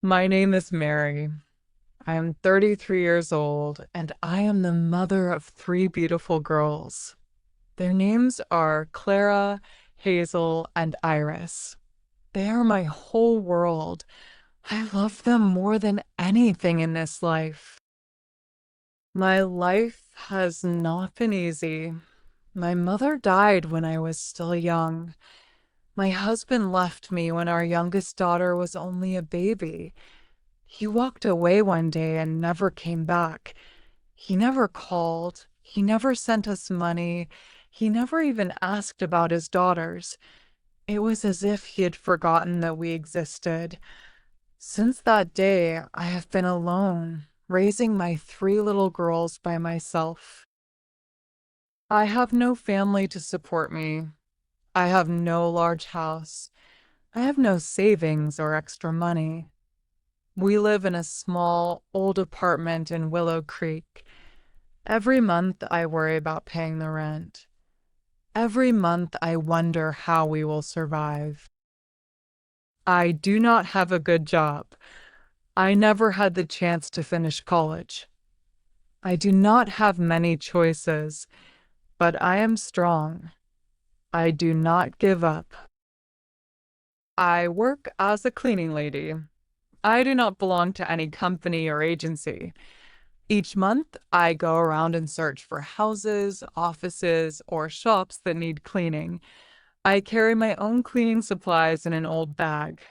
My name is Mary. I am 33 years old, and I am the mother of three beautiful girls. Their names are Clara, Hazel, and Iris. They are my whole world. I love them more than anything in this life. My life has not been easy. My mother died when I was still young. My husband left me when our youngest daughter was only a baby. He walked away one day and never came back. He never called. He never sent us money. He never even asked about his daughters. It was as if he had forgotten that we existed. Since that day, I have been alone, raising my three little girls by myself. I have no family to support me. I have no large house. I have no savings or extra money. We live in a small, old apartment in Willow Creek. Every month I worry about paying the rent. Every month I wonder how we will survive. I do not have a good job. I never had the chance to finish college. I do not have many choices, but I am strong. I do not give up. I work as a cleaning lady. I do not belong to any company or agency. Each month, I go around and search for houses, offices, or shops that need cleaning. I carry my own cleaning supplies in an old bag.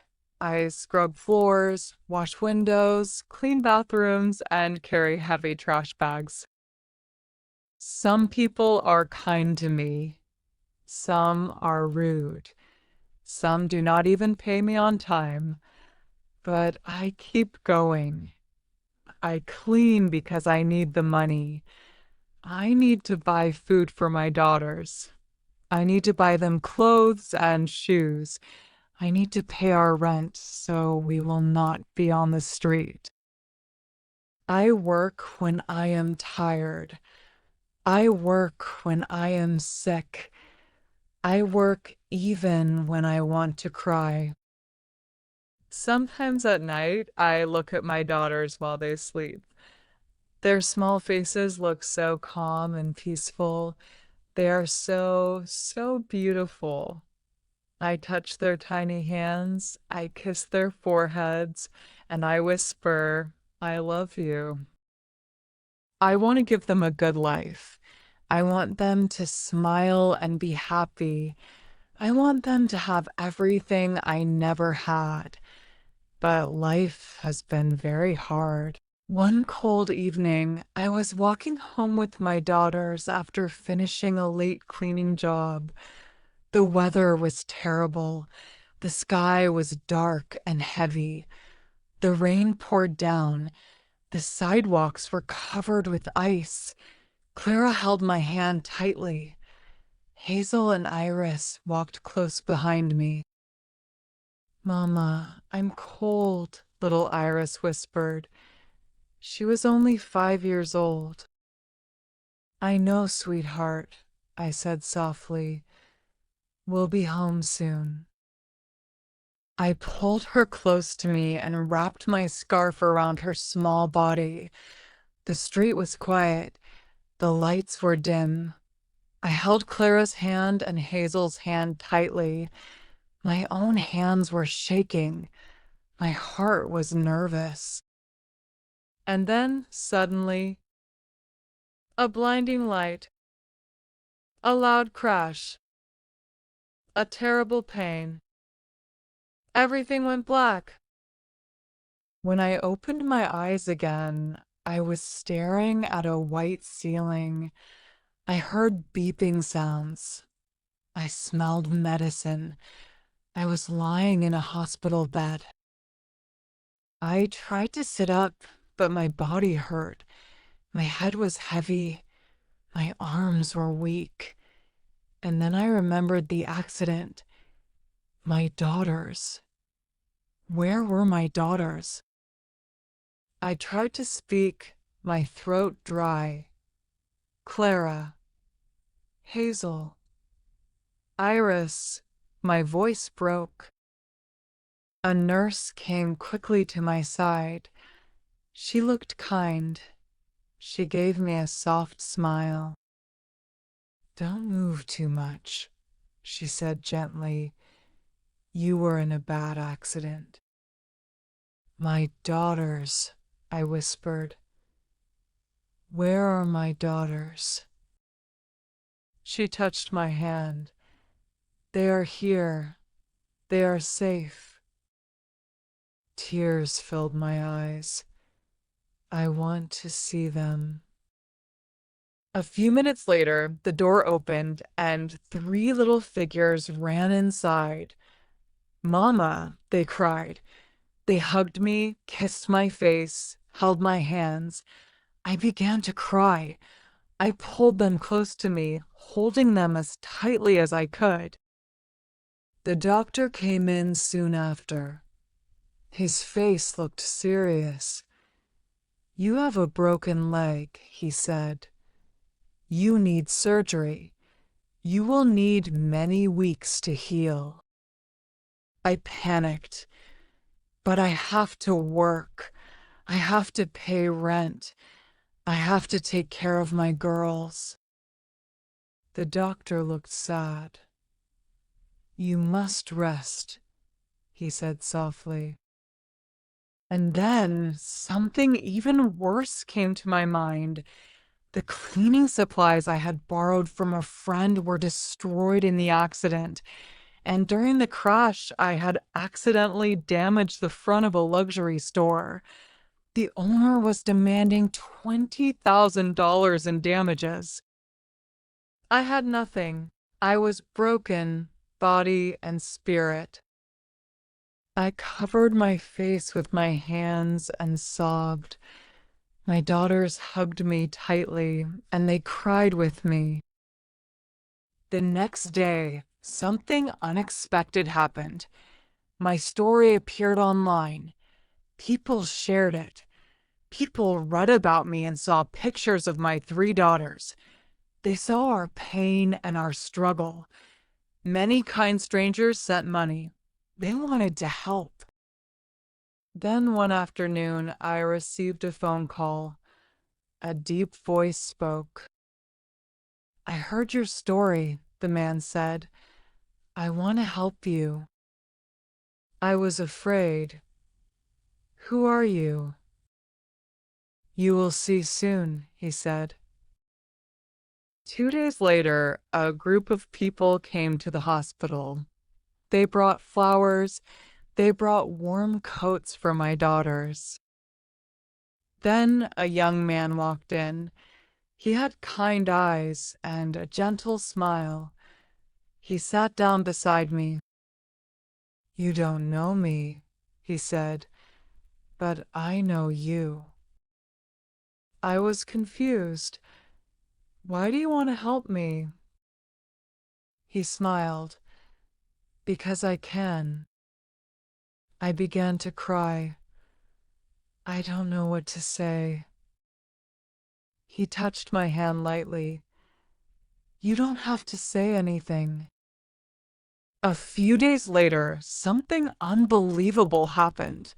I scrub floors, wash windows, clean bathrooms, and carry heavy trash bags. Some people are kind to me. Some are rude. Some do not even pay me on time. But I keep going. I clean because I need the money. I need to buy food for my daughters. I need to buy them clothes and shoes. I need to pay our rent so we will not be on the street. I work when I am tired. I work when I am sick. I work even when I want to cry. Sometimes at night, I look at my daughters while they sleep. Their small faces look so calm and peaceful. They are so beautiful. I touch their tiny hands, I kiss their foreheads, and I whisper, I love you. I want to give them a good life. I want them to smile and be happy. I want them to have everything I never had. But life has been very hard. One cold evening, I was walking home with my daughters after finishing a late cleaning job. The weather was terrible. The sky was dark and heavy. The rain poured down. The sidewalks were covered with ice. Clara held my hand tightly. Hazel and Iris walked close behind me. Mama, I'm cold, little Iris whispered. She was only 5 years old. I know, sweetheart, I said softly. We'll be home soon. I pulled her close to me and wrapped my scarf around her small body. The street was quiet. The lights were dim. I held Clara's hand and Hazel's hand tightly. My own hands were shaking. My heart was nervous. And then, suddenly, a blinding light, a loud crash, a terrible pain. Everything went black. When I opened my eyes again, I was staring at a white ceiling. I heard beeping sounds. I smelled medicine. I was lying in a hospital bed. I tried to sit up, but my body hurt. My head was heavy. My arms were weak. And then I remembered the accident. My daughters. Where were my daughters? I tried to speak, my throat dry. Clara. Hazel. Iris. My voice broke. A nurse came quickly to my side. She looked kind. She gave me a soft smile. "Don't move too much," she said gently. "You were in a bad accident." "My daughters," I whispered. "Where are my daughters?" She touched my hand. "They are here. They are safe." Tears filled my eyes. "I want to see them." A few minutes later, the door opened and three little figures ran inside. "Mama," they cried. They hugged me, kissed my face, held my hands. I began to cry. I pulled them close to me, holding them as tightly as I could. The doctor came in soon after. His face looked serious. "You have a broken leg," he said. "You need surgery. You will need many weeks to heal." I panicked. "But I have to work. I have to pay rent. I have to take care of my girls." The doctor looked sad. "You must rest," he said softly. And then something even worse came to my mind. The cleaning supplies I had borrowed from a friend were destroyed in the accident, and during the crash, I had accidentally damaged the front of a luxury store. The owner was demanding $20,000 in damages. I had nothing. I was broken, body and spirit. I covered my face with my hands and sobbed. My daughters hugged me tightly, and they cried with me. The next day, something unexpected happened. My story appeared online. People shared it. People read about me and saw pictures of my three daughters. They saw our pain and our struggle. Many kind strangers sent money. They wanted to help. Then one afternoon, I received a phone call. A deep voice spoke. "I heard your story," the man said. "I want to help you." I was afraid. "Who are you?" "You will see soon," he said. 2 days later, a group of people came to the hospital. They brought flowers. They brought warm coats for my daughters. Then a young man walked in. He had kind eyes and a gentle smile. He sat down beside me. "You don't know me," he said, "but I know you." I was confused. "Why do you want to help me?" He smiled. "Because I can." I began to cry. I don't know what to say. He touched my hand lightly. "You don't have to say anything." A few days later, something unbelievable happened.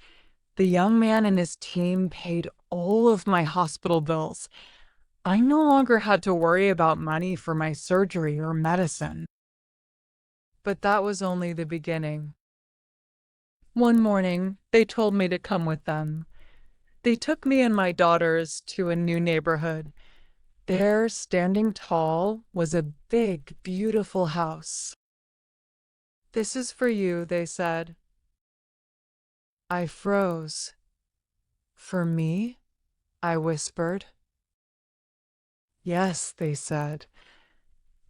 The young man and his team paid all of my hospital bills. I no longer had to worry about money for my surgery or medicine. But that was only the beginning. One morning, they told me to come with them. They took me and my daughters to a new neighborhood. There, standing tall, was a big, beautiful house. "This is for you," they said. I froze. "For me?" I whispered. "Yes," they said.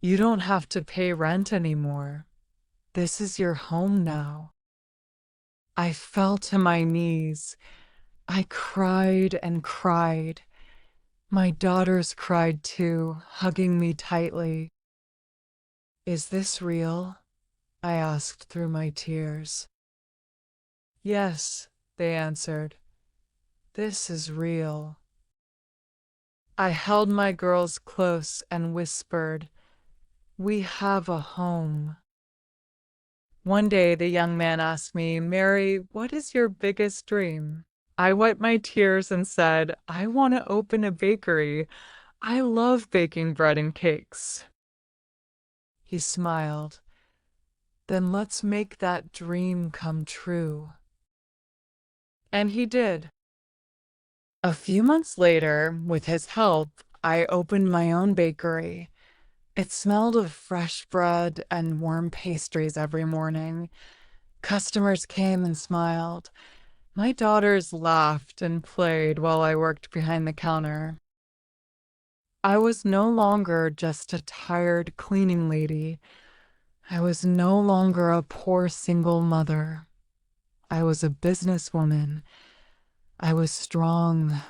"You don't have to pay rent anymore. This is your home now." I fell to my knees. I cried and cried. My daughters cried too, hugging me tightly. "Is this real?" I asked through my tears. "Yes," they answered. "This is real." I held my girls close and whispered, "We have a home." One day, the young man asked me, Mary, what is your biggest dream? I wiped my tears and said, I want to open a bakery. I love baking bread and cakes. He smiled. Then let's make that dream come true. And he did. A few months later, with his help, I opened my own bakery. It smelled of fresh bread and warm pastries every morning. Customers came and smiled. My daughters laughed and played while I worked behind the counter. I was no longer just a tired cleaning lady. I was no longer a poor single mother. I was a businesswoman. I was strong.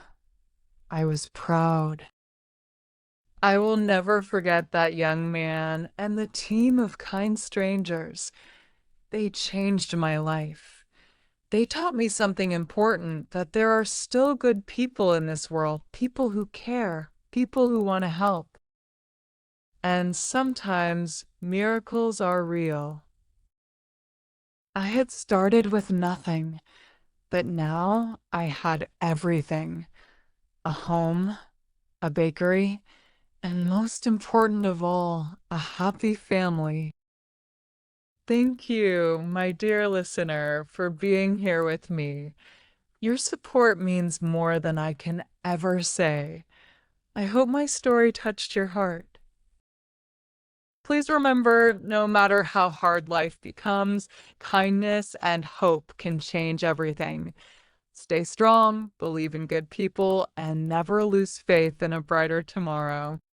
I was proud. I will never forget that young man and the team of kind strangers. They changed my life. They taught me something important, that there are still good people in this world, people who care, people who want to help. And sometimes miracles are real. I had started with nothing, but now I had everything: a home, a bakery, and most important of all, a happy family. Thank you, my dear listener, for being here with me. Your support means more than I can ever say. I hope my story touched your heart. Please remember, no matter how hard life becomes, kindness and hope can change everything. Stay strong, believe in good people, and never lose faith in a brighter tomorrow.